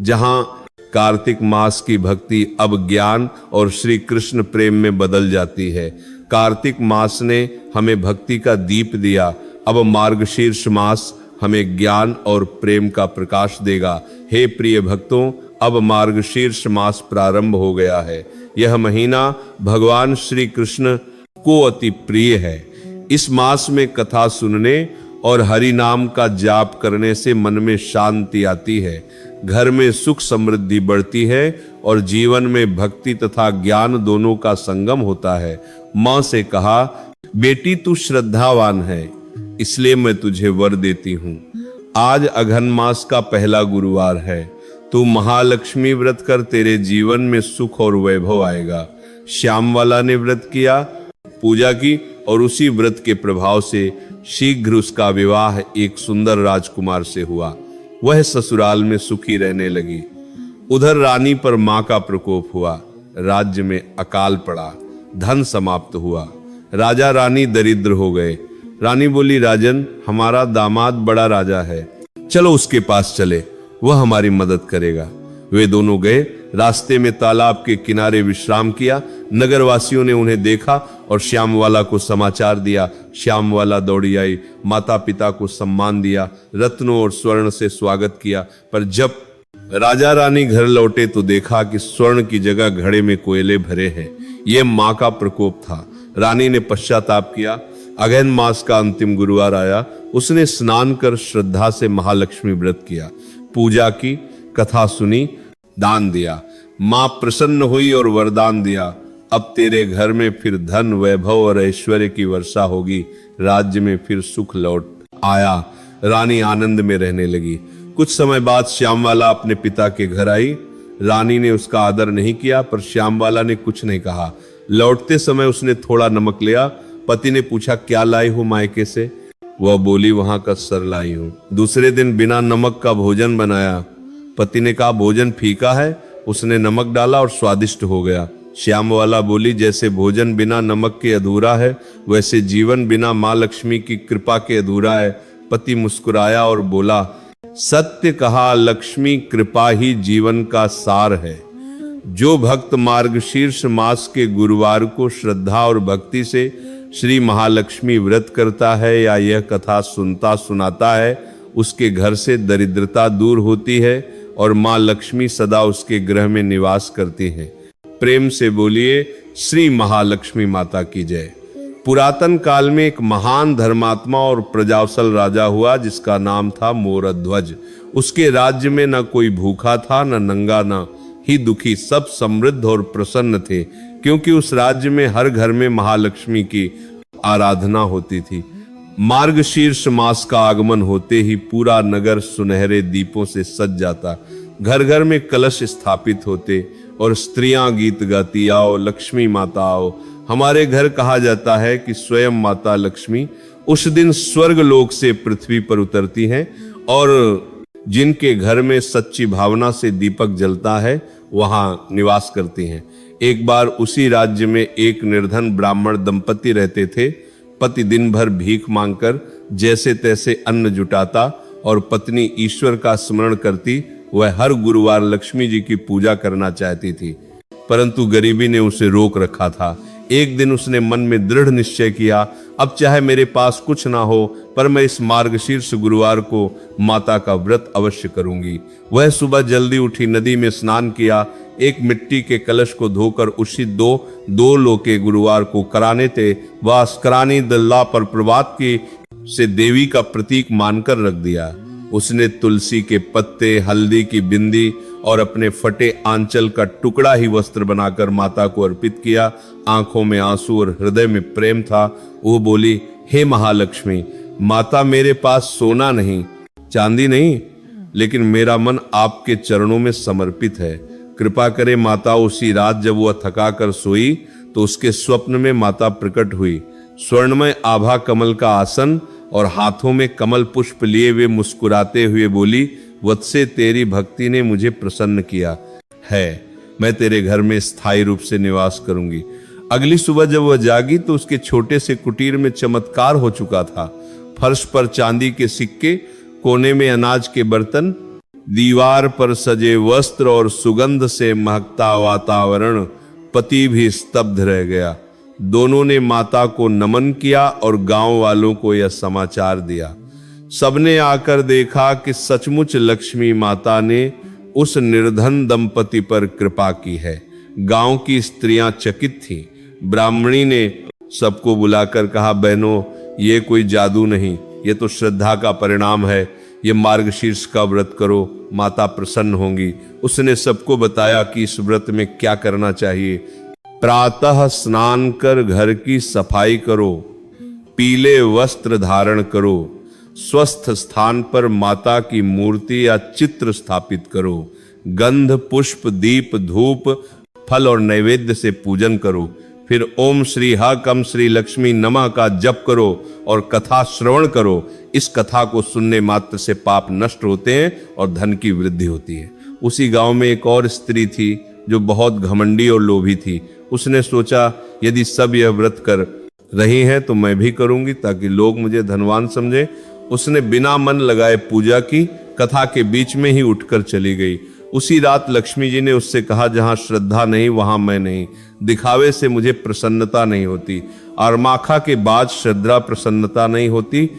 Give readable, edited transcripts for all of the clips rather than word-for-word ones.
जहां कार्तिक मास की भक्ति अब ज्ञान और श्री कृष्ण प्रेम में बदल जाती है। कार्तिक मास ने हमें भक्ति का दीप दिया, अब मार्गशीर्ष मास हमें ज्ञान और प्रेम का प्रकाश देगा। हे प्रिय भक्तों, अब मार्गशीर्ष मास प्रारंभ हो गया है। यह महीना भगवान श्री कृष्ण को अति प्रिय है। इस मास में कथा सुनने और हरि नाम का जाप करने से मन में शांति आती है, घर में सुख समृद्धि बढ़ती है और जीवन में भक्ति तथा ज्ञान दोनों का संगम होता है। मां से कहा, बेटी तू श्रद्धावान है, इसलिए मैं तुझे वर देती हूँ। आज अघन मास का पहला गुरुवार है, तू महालक्ष्मी व्रत कर, तेरे जीवन में सुख और वैभव आएगा। श्यामवाला ने व्रत किया, पूजा की और उसी व्रत के प्रभाव से शीघ्र उसका विवाह एक सुंदर राजकुमार से हुआ। वह ससुराल में सुखी रहने लगी। उधर रानी पर मां का प्रकोप हुआ, राज्य में अकाल पड़ा, धन समाप्त हुआ, राजा रानी दरिद्र हो गए। रानी बोली, राजन, हमारा दामाद बड़ा राजा है, चलो उसके पास चले, वह हमारी मदद करेगा। वे दोनों गए। रास्ते में तालाब के किनारे विश्राम किया। नगरवासियों ने उन्हें देखा और श्यामवाला को समाचार दिया। श्यामवाला दौड़ी आई, माता पिता को सम्मान दिया, रत्नों और स्वर्ण से स्वागत किया। पर जब राजा रानी घर लौटे तो देखा कि स्वर्ण की जगह घड़े में कोयले भरे हैं। यह मां का प्रकोप था। रानी ने पश्चाताप किया। अगहन मास का अंतिम गुरुवार आया। उसने स्नान कर श्रद्धा से महालक्ष्मी व्रत किया, पूजा की, कथा सुनी, दान दिया। मां प्रसन्न हुई और वरदान दिया, अब तेरे घर में फिर धन, वैभव और ऐश्वर्य की वर्षा होगी, राज्य में फिर सुख लौट आया। रानी आनंद में रहने लगी। कुछ समय बाद श्यामवाला अपने पिता के घर आई। रानी ने उसका आदर नहीं किया, पर श्यामवाला ने कुछ नहीं कहा। लौटते समय उसने थोड़ा नमक लिया। पति ने पूछा, क्या लाई हो मायके से? वह बोली, वहां का सर लाई हूं। दूसरे दिन बिना नमक का भोजन बनाया। पति ने कहा, भोजन फीका है। उसने नमक डाला और स्वादिष्ट हो गया। श्यामवाला बोली, जैसे भोजन बिना नमक के अधूरा है, वैसे जीवन बिना मां लक्ष्मी की कृपा के अधूरा है। पति मुस्कुराया और बोला, सत्य कहा, लक्ष्मी कृपा ही जीवन का सार है। जो भक्त मार्गशीर्ष मास के गुरुवार को श्रद्धा और भक्ति से श्री महालक्ष्मी व्रत करता है या यह कथा सुनता सुनाता है, उसके घर से दरिद्रता दूर होती है और मां लक्ष्मी सदा उसके गृह में निवास करती हैं। प्रेम से बोलिए, श्री महालक्ष्मी माता की जय। पुरातन काल में एक महान धर्मात्मा और प्रजावत्सल राजा हुआ जिसका नाम था मोरध्वज। उसके राज्य में न कोई भूखा था, न नंगा, न ही दुखी, सब समृद्ध और प्रसन्न थे, क्योंकि उस राज्य में हर घर में महालक्ष्मी की आराधना होती थी। मार्गशीर्ष मास का आगमन होते ही पूरा नगर सुनहरे दीपों से सज जाता। घर घर में कलश स्थापित होते और स्त्रियां गीत गाती, आओ लक्ष्मी माता आओ। हमारे घर कहा जाता है कि स्वयं माता लक्ष्मी उस दिन स्वर्ग लोक से पृथ्वी पर उतरती हैं और जिनके घर में सच्ची भावना से दीपक जलता है वहां निवास करती हैं। एक बार उसी राज्य में एक निर्धन ब्राह्मण दंपति रहते थे। पति दिन भर भीख मांगकर जैसे तैसे अन्न जुटाता और पत्नी ईश्वर का स्मरण करती। वह हर गुरुवार लक्ष्मी जी की पूजा करना चाहती थी, परंतु गरीबी ने उसे रोक रखा था। एक दिन उसने मन में दृढ़ निश्चय किया, अब चाहे मेरे पास कुछ ना हो, पर मैं इस मार्गशीर्ष गुरुवार को माता का व्रत अवश्य करूंगी। वह सुबह जल्दी उठी, नदी में स्नान किया, एक मिट्टी के कलश को धोकर उसी दो लोके गुरुवार को कराने थे। वह करानी दल्ला पर प्रभात की से देवी का प्रतीक मानकर रख दिया। उसने तुलसी के पत्ते, हल्दी की बिंदी और अपने फटे आंचल का टुकड़ा ही वस्त्र बनाकर माता को अर्पित किया। आंखों में आंसू और हृदय में प्रेम था। वो बोली, हे महालक्ष्मी माता, मेरे पास सोना नहीं, चांदी नहीं, लेकिन मेरा मन आपके चरणों में समर्पित है। कृपा करे माता। उसी रात जब वह थका कर सोई तो उसके स्वप्न में माता प्रकट हुई। स्वर्णमय आभा कमल का आसन और हाथों में कमल पुष्प लिए वे मुस्कुराते हुए बोली, वत्से तेरी भक्ति ने मुझे प्रसन्न किया है, मैं तेरे घर में स्थायी रूप से निवास करूंगी। अगली सुबह जब वह जागी तो उसके छोटे से कुटीर में चमत्कार हो चुका था। फर्श पर चांदी के सिक्के, कोने में अनाज के बर्तन, दीवार पर सजे वस्त्र और सुगंध से महकता वातावरण, पति भी स्तब्ध रह गया। दोनों ने माता को नमन किया और गांव वालों को यह समाचार दिया। सबने आकर देखा कि सचमुच लक्ष्मी माता ने उस निर्धन दंपति पर कृपा की है। गांव की स्त्रियां चकित थीं। ब्राह्मणी ने सबको बुलाकर कहा, बहनों, ये कोई जादू नहीं, ये तो श्रद्धा का परिणाम है। ये मार्गशीर्ष का व्रत करो, माता प्रसन्न होंगी। उसने सबको बताया कि इस व्रत में क्या करना चाहिए। प्रातः स्नान कर घर की सफाई करो, पीले वस्त्र धारण करो, स्वस्थ स्थान पर माता की मूर्ति या चित्र स्थापित करो, गंध पुष्प दीप धूप फल और नैवेद्य से पूजन करो, फिर ओम श्री ह कम श्री लक्ष्मी नमः का जप करो और कथा श्रवण करो। इस कथा को सुनने मात्र से पाप नष्ट होते हैं और धन की वृद्धि होती है। उसी गांव में एक और स्त्री थी जो बहुत घमंडी और लोभी थी। उसने सोचा, यदि सब यह व्रत कर रही हैं तो मैं भी करूंगी ताकि लोग मुझे धनवान समझें। उसने बिना मन लगाए पूजा की, कथा के बीच में ही उठकर चली गई। उसी रात लक्ष्मी जी ने उससे कहा, जहां श्रद्धा नहीं वहां मैं नहीं, दिखावे से मुझे प्रसन्नता नहीं होती। और माखा के बाद श्रद्धा प्रसन्नता नहीं होती।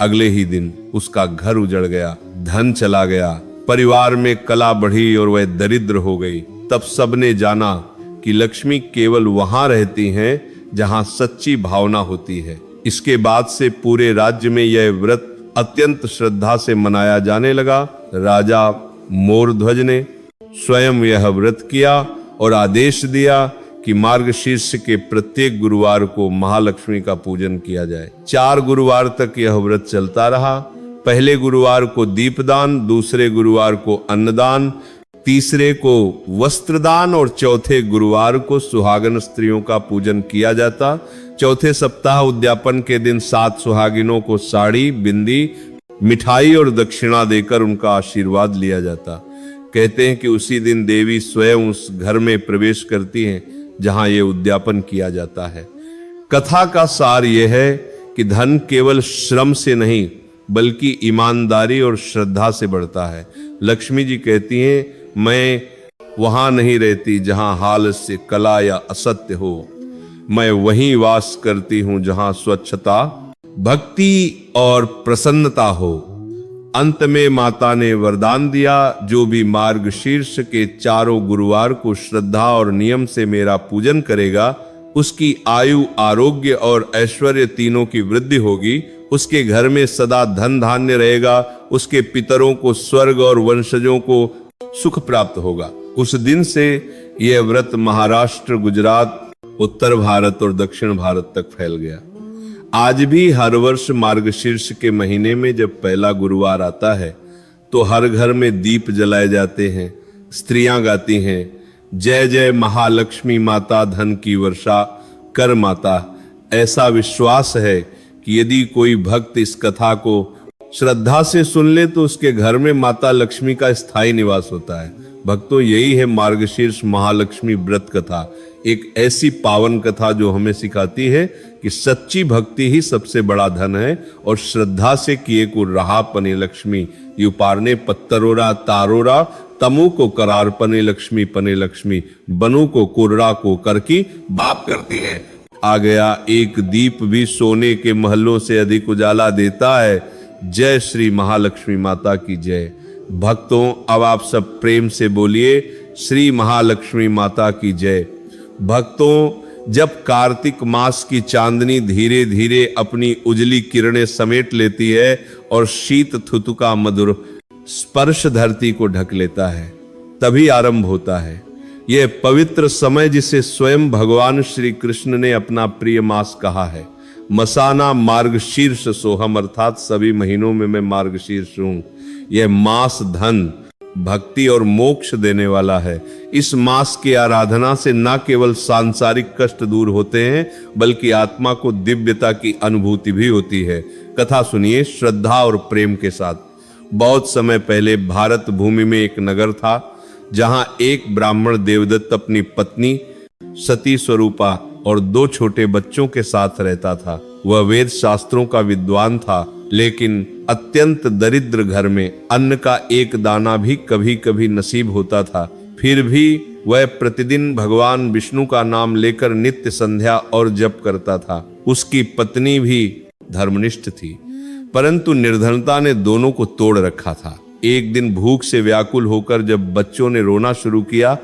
अगले ही दिन उसका घर उजड़ गया, धन चला गया, परिवार में कला बढ़ी और वह दरिद्र हो गई। तब सबने जाना कि लक्ष्मी केवल वहां रहती हैं जहां सच्ची भावना होती है। इसके बाद से पूरे राज्य में यह व्रत अत्यंत श्रद्धा से मनाया जाने लगा। राजा मोरध्वज ने स्वयं यह व्रत किया और आदेश दिया कि मार्गशीर्ष के प्रत्येक गुरुवार को महालक्ष्मी का पूजन किया जाए। 4 गुरुवार तक यह व्रत चलता रहा। पहले गुरुवार को दीपदान, दूसरे गुरुवार को अन्नदान, तीसरे को वस्त्रदान और चौथे गुरुवार को सुहागन स्त्रियों का पूजन किया जाता। चौथे सप्ताह उद्यापन के दिन 7 सुहागिनों को साड़ी, बिंदी, मिठाई और दक्षिणा देकर उनका आशीर्वाद लिया जाता। कहते हैं कि उसी दिन देवी स्वयं उस घर में प्रवेश करती हैं जहां ये उद्यापन किया जाता है। कथा का सार यह है कि धन केवल श्रम से नहीं बल्कि ईमानदारी और श्रद्धा से बढ़ता है। लक्ष्मी जी कहती हैं, मैं वहां नहीं रहती जहां हाल से कला या असत्य हो, मैं वहीं वास करती हूं जहां स्वच्छता, भक्ति और प्रसन्नता हो। अंत में माता ने वरदान दिया, जो भी मार्गशीर्ष के 4 गुरुवार को श्रद्धा और नियम से मेरा पूजन करेगा, उसकी आयु, आरोग्य और ऐश्वर्य तीनों की वृद्धि होगी। उसके घर में सदा धन धान्य रहेगा। उसके पितरों को स्वर्ग और वंशजों को सुख प्राप्त होगा। उस दिन से यह व्रत महाराष्ट्र, गुजरात, उत्तर भारत और दक्षिण भारत तक फैल गया। आज भी हर वर्ष मार्गशीर्ष के महीने में जब पहला गुरुवार आता है तो हर घर में दीप जलाए जाते हैं, स्त्रियां गाती हैं, जय जय महालक्ष्मी माता, धन की वर्षा कर माता। ऐसा विश्वास है कि यदि कोई भक्त इस कथा को श्रद्धा से सुन ले तो उसके घर में माता लक्ष्मी का स्थायी निवास होता है। भक्तों, यही है मार्गशीर्ष महालक्ष्मी व्रत कथा, एक ऐसी पावन कथा जो हमें सिखाती है कि सच्ची भक्ति ही सबसे बड़ा धन है और श्रद्धा से किए को रहा पने लक्ष्मी, यू पारने पत्तरोरा तारोरा, तमु को करार पने लक्ष्मी, बनु को कुर्रा को कर की बाप करती है। आ गया एक दीप भी सोने के महलों से अधिक उजाला देता है। जय श्री महालक्ष्मी माता की जय। भक्तों, अब आप सब प्रेम से बोलिए, श्री महालक्ष्मी माता की जय। भक्तों, जब कार्तिक मास की चांदनी धीरे धीरे अपनी उजली किरणें समेट लेती है और शीत थुतु का मधुर स्पर्श धरती को ढक लेता है, तभी आरंभ होता है यह पवित्र समय जिसे स्वयं भगवान श्री कृष्ण ने अपना प्रिय मास कहा है। मसाना मार्गशीर्ष सोहम, अर्थात सभी महीनों में मैं मार्गशीर्ष हूं। यह मास धन, भक्ति और मोक्ष देने वाला है। इस मास की आराधना से न केवल सांसारिक कष्ट दूर होते हैं बल्कि आत्मा को दिव्यता की अनुभूति भी होती है। कथा सुनिए श्रद्धा और प्रेम के साथ। बहुत समय पहले भारत भूमि में एक नगर था जहां एक ब्राह्मण देवदत्त अपनी पत्नी सती स्वरूपा और 2 छोटे बच्चों के साथ रहता था। वह वेद शास्त्रों का विद्वान था लेकिन अत्यंत दरिद्र घर में अन्न का एक दाना भी कभी कभी नसीब होता था। फिर भी वह प्रतिदिन भगवान विष्णु का नाम लेकर नित्य संध्या और जप करता था। उसकी पत्नी भी धर्मनिष्ठ थी, परंतु निर्धनता ने दोनों को तोड़ रखा था। एक दिन भूख से व्याकुल होकर जब बच्चों ने रोना शुरू किया,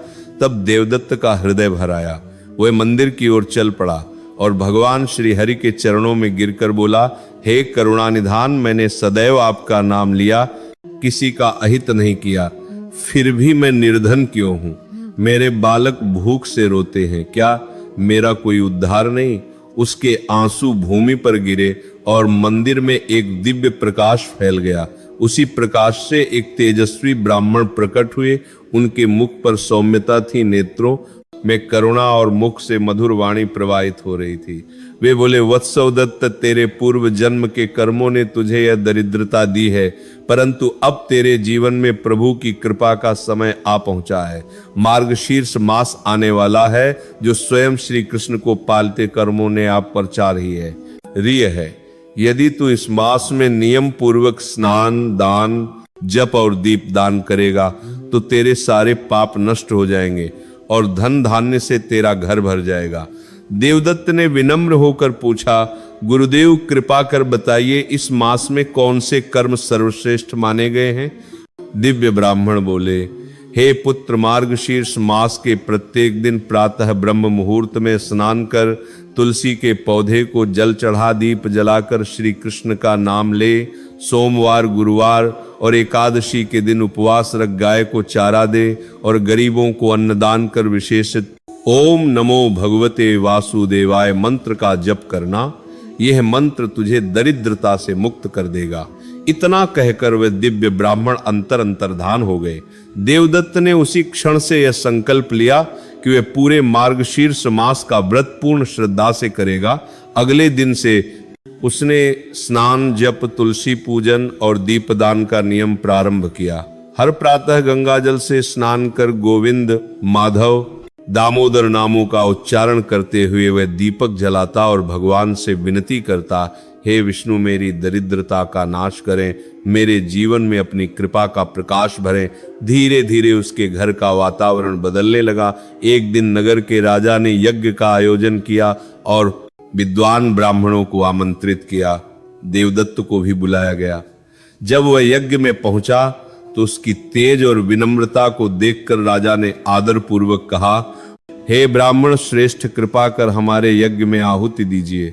तब देवदत्त का हृदय भर आया। वह मंदिर की ओर चल पड़ा और भगवान श्री हरि के चरणों में गिरकर बोला, हे करुणानिधान, मैंने सदैव आपका नाम लिया, किसी का अहित नहीं किया, फिर भी मैं निर्धन क्यों हूं? मेरे बालक भूख से रोते हैं, क्या मेरा कोई उद्धार नहीं? उसके आंसू भूमि पर गिरे और मंदिर में एक दिव्य प्रकाश फैल गया। उसी प्रकाश से एक तेजस्वी ब्राह्मण प्रकट हुए। उनके मुख पर सौम्यता थी, नेत्रों में करुणा और मुख से मधुर वाणी प्रवाहित हो रही थी। वे बोले, वत्सोदत्त, तेरे पूर्व जन्म के कर्मों ने तुझे यह दरिद्रता दी है, परंतु अब तेरे जीवन में प्रभु की कृपा का समय आ पहुंचा है। मार्गशीर्ष मास आने वाला है, जो स्वयं श्री कृष्ण को पालते कर्मों ने आप पर चा रही है, रिय है। यदि तू इस मास में नियम पूर्वक स्नान, दान, जप और दीप दान करेगा तो तेरे सारे पाप नष्ट हो जाएंगे और धन धान्य से तेरा घर भर जाएगा। देवदत्त ने विनम्र होकर पूछा, गुरुदेव कृपा कर बताइए, इस मास में कौन से कर्म सर्वश्रेष्ठ माने गए हैं? दिव्य ब्राह्मण बोले, हे पुत्र, मार्गशीर्ष मास के प्रत्येक दिन प्रातः ब्रह्म मुहूर्त में स्नान कर तुलसी के पौधे को जल चढ़ा दीप जलाकर श्री कृष्ण का नाम ले। सोमवार, गुरुवार और एकादशी के दिन उपवास रख गाय को चारा दे और गरीबों को अन्नदान कर विशेषित ओम नमो भगवते वासुदेवाय मंत्र का जप करना। यह मंत्र तुझे दरिद्रता से मुक्त कर देगा। इतना कहकर वे दिव्य ब्राह्मण अंतर्धान हो गए। देवदत्त ने उसी क्षण से यह संकल्प लिया कि वे पूरे मार्गशीर्ष मास का व्रत पूर्ण श्रद्धा से करेगा। अगले दिन से उसने स्नान, जप, तुलसी पूजन और दीपदान का नियम प्रारंभ किया। हर प्रातः गंगा जल से स्नान कर गोविंद, माधव, दामोदर नामों का उच्चारण करते हुए वह दीपक जलाता और भगवान से विनती करता, हे विष्णु, मेरी दरिद्रता का नाश करें, मेरे जीवन में अपनी कृपा का प्रकाश भरें। धीरे धीरे उसके घर का वातावरण बदलने लगा। एक दिन नगर के राजा ने यज्ञ का आयोजन किया और विद्वान ब्राह्मणों को आमंत्रित किया। देवदत्त को भी बुलाया गया। जब वह यज्ञ में पहुंचा तो उसकी तेज और विनम्रता को देखकर राजा ने आदर पूर्वक कहा, हे ब्राह्मण श्रेष्ठ, कृपा कर हमारे यज्ञ में आहुति दीजिए।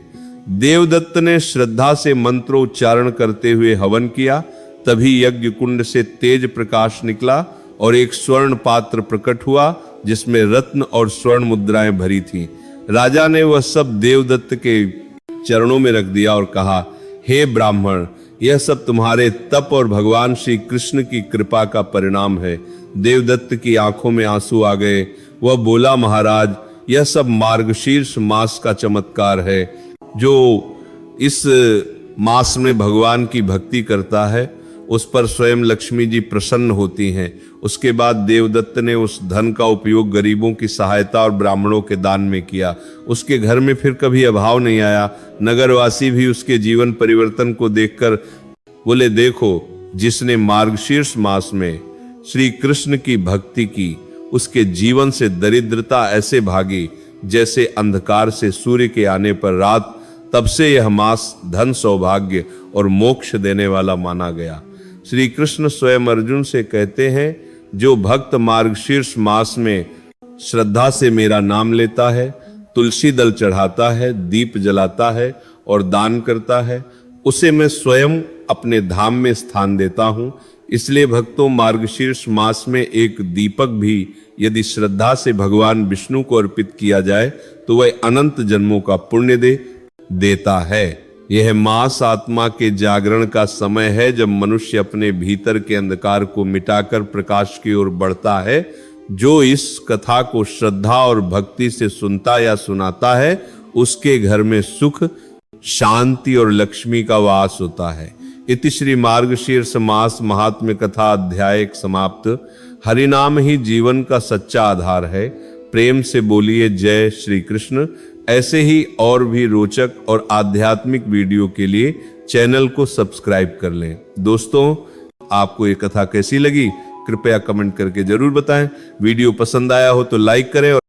देवदत्त ने श्रद्धा से मंत्रोच्चारण करते हुए हवन किया। तभी यज्ञ कुंड से तेज प्रकाश निकला और एक स्वर्ण पात्र प्रकट हुआ जिसमें रत्न और स्वर्ण मुद्राएं भरी थीं। राजा ने वह सब देवदत्त के चरणों में रख दिया और कहा, हे ब्राह्मण, यह सब तुम्हारे तप और भगवान श्री कृष्ण की कृपा का परिणाम है। देवदत्त की आंखों में आंसू आ गए। वह बोला, महाराज, यह सब मार्गशीर्ष मास का चमत्कार है। जो इस मास में भगवान की भक्ति करता है उस पर स्वयं लक्ष्मी जी प्रसन्न होती हैं। उसके बाद देवदत्त ने उस धन का उपयोग गरीबों की सहायता और ब्राह्मणों के दान में किया। उसके घर में फिर कभी अभाव नहीं आया। नगरवासी भी उसके जीवन परिवर्तन को देखकर बोले, देखो, जिसने मार्गशीर्ष मास में श्री कृष्ण की भक्ति की, उसके जीवन से दरिद्रता ऐसे भागी जैसे अंधकार से सूर्य के आने पर रात। तब से यह मास धन, सौभाग्य और मोक्ष देने वाला माना गया। श्री कृष्ण स्वयं अर्जुन से कहते हैं, जो भक्त मार्गशीर्ष मास में श्रद्धा से मेरा नाम लेता है, तुलसी दल चढ़ाता है, दीप जलाता है और दान करता है, उसे मैं स्वयं अपने धाम में स्थान देता हूं। इसलिए भक्तों, मार्गशीर्ष मास में एक दीपक भी यदि श्रद्धा से भगवान विष्णु को अर्पित किया जाए तो वह अनंत जन्मों का पुण्य देता है। यह मास आत्मा के जागरण का समय है, जब मनुष्य अपने भीतर के अंधकार को मिटाकर प्रकाश की ओर बढ़ता है। जो इस कथा को श्रद्धा और भक्ति से सुनता या सुनाता है, उसके घर में सुख, शांति और लक्ष्मी का वास होता है। इति श्री मार्गशीर्ष मास महात्म्य कथा अध्याय समाप्त। हरि नाम ही जीवन का सच्चा आधार है। प्रेम से बोलिए जय श्री कृष्ण। ऐसे ही और भी रोचक और आध्यात्मिक वीडियो के लिए चैनल को सब्सक्राइब कर लें। दोस्तों, आपको ये कथा कैसी लगी कृपया कमेंट करके जरूर बताएं। वीडियो पसंद आया हो तो लाइक करें और